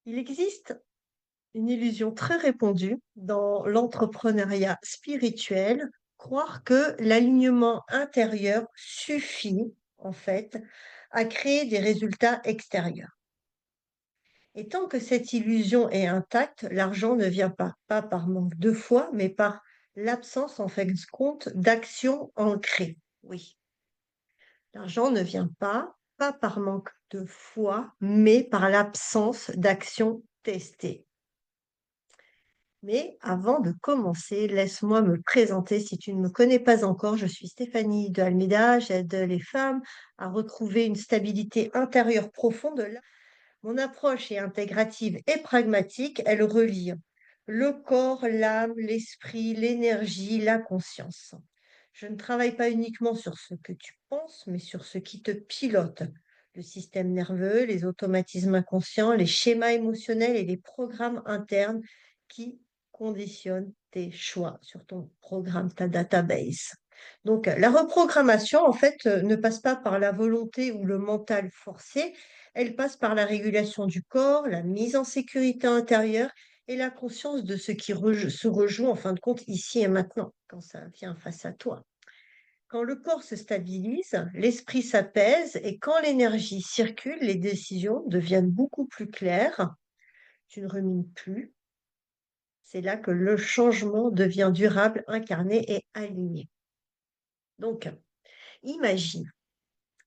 Il existe une illusion très répandue dans l'entrepreneuriat spirituel, croire que l'alignement intérieur suffit, en fait, à créer des résultats extérieurs. Et tant que cette illusion est intacte, l'argent ne vient pas par manque de foi, mais par l'absence, en fait, de compte, d'action ancrée. Oui, l'argent ne vient pas par manque de foi, mais par l'absence d'action testée. Mais avant de commencer, laisse-moi me présenter si tu ne me connais pas encore. Je suis Stéphanie de Almeida, j'aide les femmes à retrouver une stabilité intérieure profonde. Mon approche est intégrative et pragmatique, elle relie le corps, l'âme, l'esprit, l'énergie, la conscience. Je ne travaille pas uniquement sur ce que tu penses, mais sur ce qui te pilote. Le système nerveux, les automatismes inconscients, les schémas émotionnels et les programmes internes qui conditionnent tes choix sur ton programme, ta database. Donc, la reprogrammation, en fait, ne passe pas par la volonté ou le mental forcé, elle passe par la régulation du corps, la mise en sécurité intérieure et la conscience de ce qui se rejoue en fin de compte ici et maintenant, quand ça vient face à toi. Quand le corps se stabilise, l'esprit s'apaise et quand l'énergie circule, les décisions deviennent beaucoup plus claires. Tu ne rumines plus. C'est là que le changement devient durable, incarné et aligné. Donc, imagine.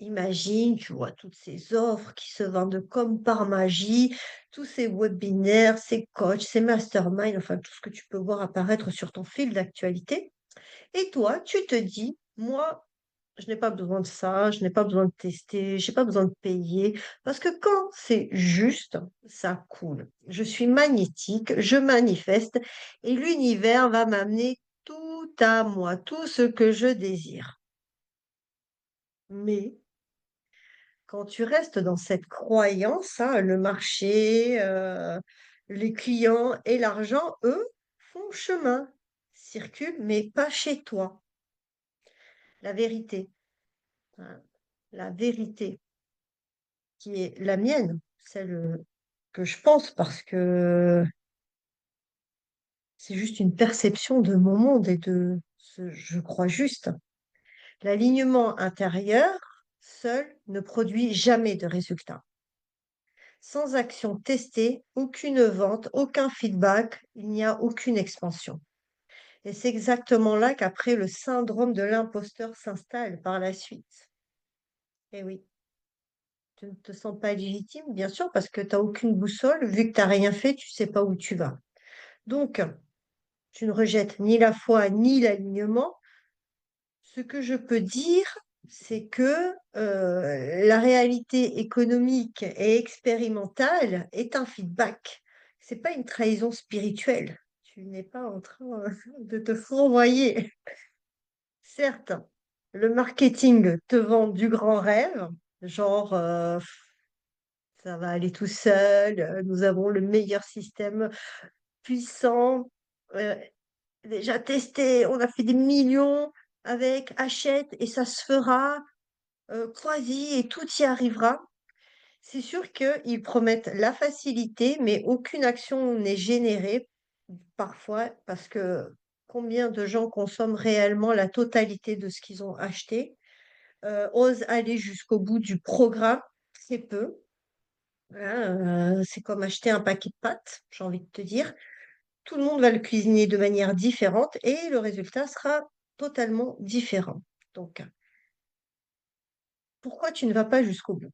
Imagine, tu vois, toutes ces offres qui se vendent comme par magie, tous ces webinaires, ces coachs, ces masterminds, enfin tout ce que tu peux voir apparaître sur ton fil d'actualité. Et toi, tu te dis, moi, je n'ai pas besoin de ça, je n'ai pas besoin de tester, je n'ai pas besoin de payer, parce que quand c'est juste, ça coule. Je suis magnétique, je manifeste, et l'univers va m'amener tout à moi, tout ce que je désire. Mais quand tu restes dans cette croyance, hein, le marché, les clients et l'argent, eux, font chemin, circulent, mais pas chez toi. La vérité, hein, la vérité qui est la mienne, celle que je pense parce que c'est juste une perception de mon monde et de ce je crois juste. L'alignement intérieur seul ne produit jamais de résultat. Sans action testée, aucune vente, aucun feedback, il n'y a aucune expansion. Et c'est exactement là qu'après le syndrome de l'imposteur s'installe par la suite. Et oui, tu ne te sens pas légitime, bien sûr, parce que tu n'as aucune boussole, vu que tu n'as rien fait, tu ne sais pas où tu vas. Donc, tu ne rejettes ni la foi ni l'alignement. Ce que je peux dire, c'est que la réalité économique et expérimentale est un feedback. C'est pas une trahison spirituelle. Tu n'es pas en train de te fourvoyer. Certes, le marketing te vend du grand rêve, genre ça va aller tout seul, nous avons le meilleur système puissant, euh, déjà testé, on a fait des millions avec, achète et ça se fera, crois-y et tout y arrivera. C'est sûr qu'ils promettent la facilité, mais aucune action n'est générée parfois parce que combien de gens consomment réellement la totalité de ce qu'ils ont acheté, osent aller jusqu'au bout du programme? Très peu. Hein, c'est comme acheter un paquet de pâtes, j'ai envie de te dire. Tout le monde va le cuisiner de manière différente et le résultat sera totalement différent. Donc, pourquoi tu ne vas pas jusqu'au bout?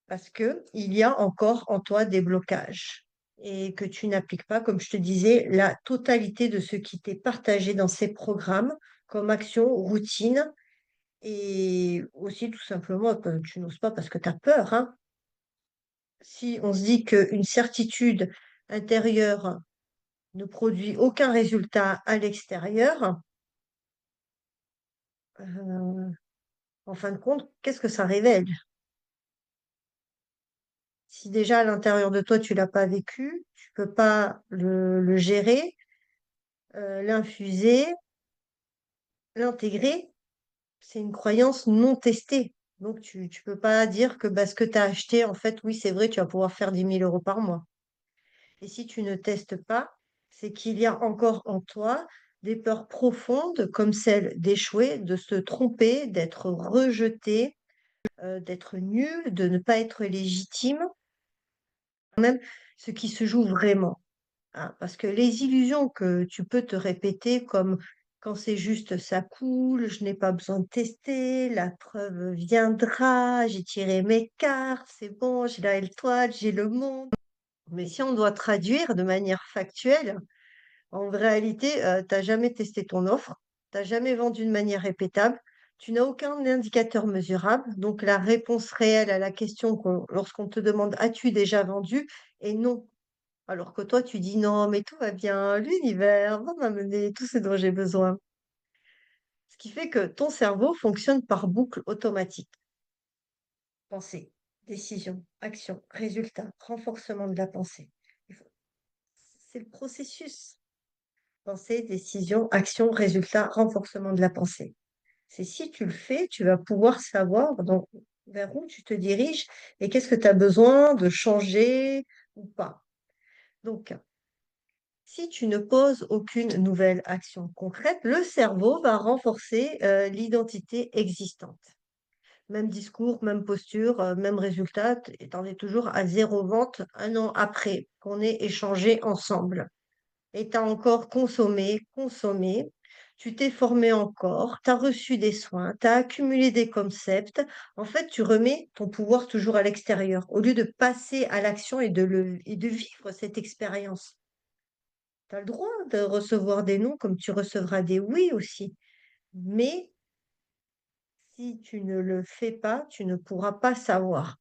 Parce que il y a encore en toi des blocages et que tu n'appliques pas, comme je te disais, la totalité de ce qui t'est partagé dans ces programmes comme action, routine et aussi tout simplement que tu n'oses pas parce que tu as peur, hein. Si on se dit qu'une certitude intérieure ne produit aucun résultat à l'extérieur, euh, en fin de compte, qu'est-ce que ça révèle? Si déjà à l'intérieur de toi, tu l'as pas vécu, tu peux pas le gérer, l'infuser, l'intégrer, c'est une croyance non testée. Donc, tu ne peux pas dire que bah, ce que tu as acheté, en fait, oui, c'est vrai, tu vas pouvoir faire 10 000 € par mois. Et si tu ne testes pas, c'est qu'il y a encore en toi des peurs profondes comme celle d'échouer, de se tromper, d'être rejeté, d'être nul, de ne pas être légitime, même ce qui se joue vraiment. Hein, parce que les illusions que tu peux te répéter, comme quand c'est juste ça coule, je n'ai pas besoin de tester, la preuve viendra, j'ai tiré mes cartes, c'est bon, j'ai la étoile, j'ai le monde. Mais si on doit traduire de manière factuelle, en réalité, tu n'as jamais testé ton offre, tu n'as jamais vendu de manière répétable, tu n'as aucun indicateur mesurable. Donc la réponse réelle à la question lorsqu'on te demande as-tu déjà vendu est non. Alors que toi, tu dis non, mais tout va bien, l'univers va m'amener tout ce dont j'ai besoin. Ce qui fait que ton cerveau fonctionne par boucle automatique. Pensée, décision, action, résultat, renforcement de la pensée. C'est le processus. Pensée, décision, action, résultat, renforcement de la pensée. C'est si tu le fais, tu vas pouvoir savoir vers où tu te diriges et qu'est-ce que tu as besoin de changer ou pas. Donc, si tu ne poses aucune nouvelle action concrète, le cerveau va renforcer l'identité existante. Même discours, même posture, même résultat, et t'en es toujours à zéro vente un an après qu'on ait échangé ensemble. Et tu as encore consommé, consommé, tu t'es formé encore, tu as reçu des soins, tu as accumulé des concepts. En fait, tu remets ton pouvoir toujours à l'extérieur au lieu de passer à l'action et de vivre cette expérience. Tu as le droit de recevoir des non comme tu recevras des oui aussi. Mais si tu ne le fais pas, tu ne pourras pas savoir.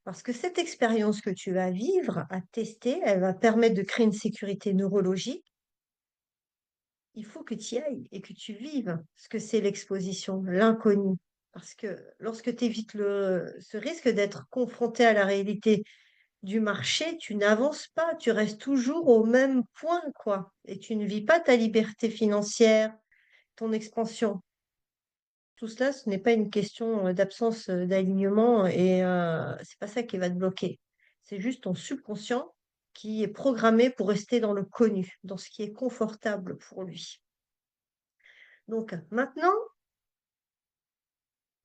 Parce que cette expérience que tu vas vivre, à tester, elle va permettre de créer une sécurité neurologique. Il faut que tu y ailles et que tu vives ce que c'est l'exposition, l'inconnu. Parce que lorsque tu évites ce risque d'être confronté à la réalité du marché, tu n'avances pas, tu restes toujours au même point, quoi. Et tu ne vis pas ta liberté financière, ton expansion. Tout cela, ce n'est pas une question d'absence d'alignement et c'est pas ça qui va te bloquer. C'est juste ton subconscient qui est programmé pour rester dans le connu, dans ce qui est confortable pour lui. Donc maintenant,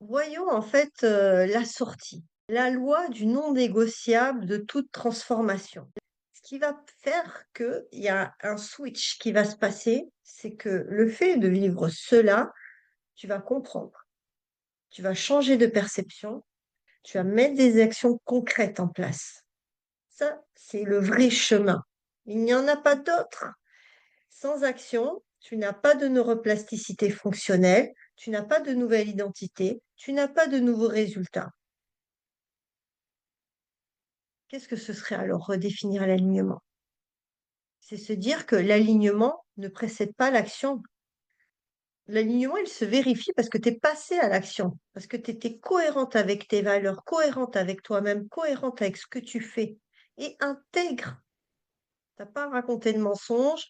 voyons en fait la sortie, la loi du non négociable de toute transformation. Ce qui va faire qu'il y a un switch qui va se passer, c'est que le fait de vivre cela, tu vas comprendre, tu vas changer de perception, tu vas mettre des actions concrètes en place. Ça, c'est le vrai chemin. Il n'y en a pas d'autre. Sans action, tu n'as pas de neuroplasticité fonctionnelle, tu n'as pas de nouvelle identité, tu n'as pas de nouveaux résultats. Qu'est-ce que ce serait alors redéfinir l'alignement? C'est se dire que l'alignement ne précède pas l'action. L'alignement, il se vérifie parce que tu es passé à l'action, parce que tu étais cohérente avec tes valeurs, cohérente avec toi-même, cohérente avec ce que tu fais et intègre. Tu n'as pas raconté de mensonges,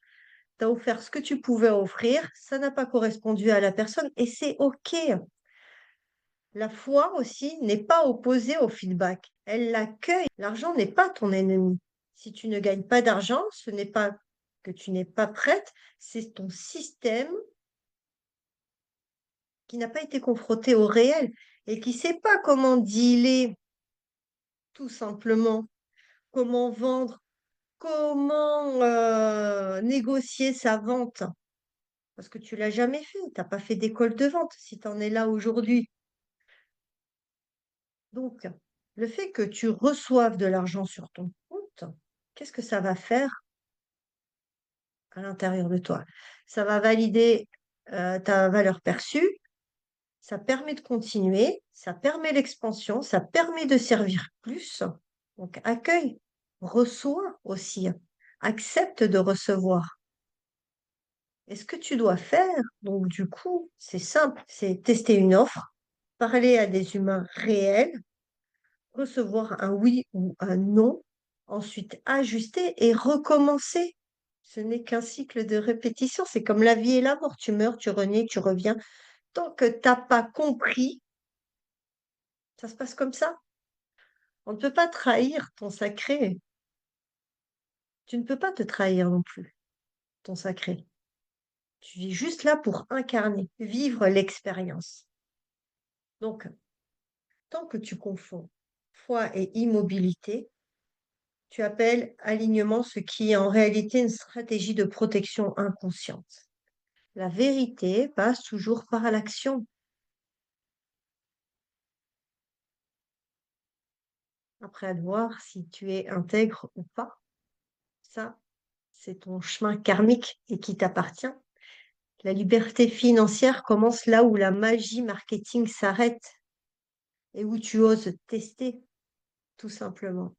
tu as offert ce que tu pouvais offrir, ça n'a pas correspondu à la personne et c'est OK. La foi aussi n'est pas opposée au feedback, elle l'accueille. L'argent n'est pas ton ennemi. Si tu ne gagnes pas d'argent, ce n'est pas que tu n'es pas prête, c'est ton système qui n'a pas été confronté au réel et qui ne sait pas comment dealer tout simplement, comment vendre, comment négocier sa vente. Parce que tu l'as jamais fait, tu n'as pas fait d'école de vente si tu en es là aujourd'hui. Donc, le fait que tu reçoives de l'argent sur ton compte, qu'est-ce que ça va faire à l'intérieur de toi? Ça va valider ta valeur perçue, ça permet de continuer, ça permet l'expansion, ça permet de servir plus. Donc, accueille, reçois aussi, accepte de recevoir. Et ce que tu dois faire, donc du coup, c'est simple, c'est tester une offre, parler à des humains réels, recevoir un oui ou un non, ensuite ajuster et recommencer. Ce n'est qu'un cycle de répétition, c'est comme la vie et la mort, tu meurs, tu renais, tu reviens. Tant que tu n'as pas compris Ça se passe comme ça. On ne peut pas trahir ton sacré. Tu ne peux pas te trahir non plus, ton sacré. Tu es juste là pour incarner, vivre l'expérience. Donc, tant que tu confonds foi et immobilité, tu appelles alignement ce qui est en réalité une stratégie de protection inconsciente. La vérité passe toujours par l'action. Après, à de voir si tu es intègre ou pas. Ça, c'est ton chemin karmique et qui t'appartient. La liberté financière commence là où la magie marketing s'arrête et où tu oses tester, tout simplement.